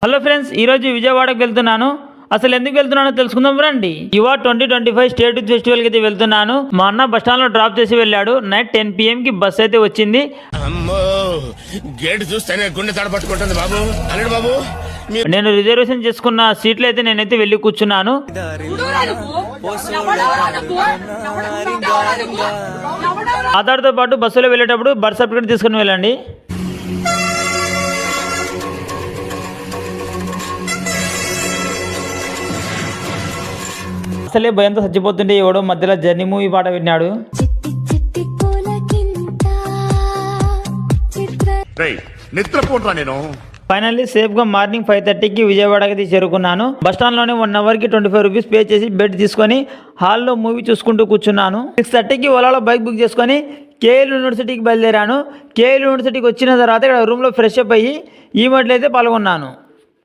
Hello friends, ఈరోజు విజయవాడకు వెళ్తున్నాను. అసలు ఎందుకు వెళ్తున్నానో తెలుసుకుందాం రండి. యువ 2025 స్టేట్ ఫెస్టివల్కి అయితే వెళ్తున్నాను. మా అన్న బస్ స్టాండ్లో డ్రాప్ చేసి వెళ్ళాడు. నైట్ 10 PM కి బస్ అయితే వచ్చింది. అమ్మో గేట్ చూస్తేనే గుండె తడపట్టుకుంటుంది బాబు. అల్లుడు బాబు నేను రిజర్వేషన్ చేసుకున్న సీట్లు అయితే నేనైతే వెళ్ళి కూర్చున్నాను. ఆధార్తో పాటు బస్సులో వెళ్ళేటప్పుడు బర్త్ సర్టిఫికేట్ తీసుకుని వెళ్ళండి. అసలే భయంతో చచ్చిపోతుంటే ఎవడో మధ్యలో జర్నీ మూవీ పాట విన్నాడు. ఫైనల్లీ సేఫ్ గా మార్నింగ్ 5:30కి విజయవాడకి చేరుకున్నాను. బస్ స్టాండ్ లోనే 1 అవర్కి 25 రూపీస్ పే చేసి బెడ్ తీసుకొని హాల్లో మూవీ చూసుకుంటూ కూర్చున్నాను. 6:30కి ఓలాలో బైక్ బుక్ చేసుకొని కేఎల్ యూనివర్సిటీకి బయలుదేరాను. కేఎల్ యూనివర్సిటీకి వచ్చిన తర్వాత ఇక్కడ రూమ్లో ఫ్రెష్ అప్ అయ్యి ఈవెంట్లో అయితే పాల్గొన్నాను.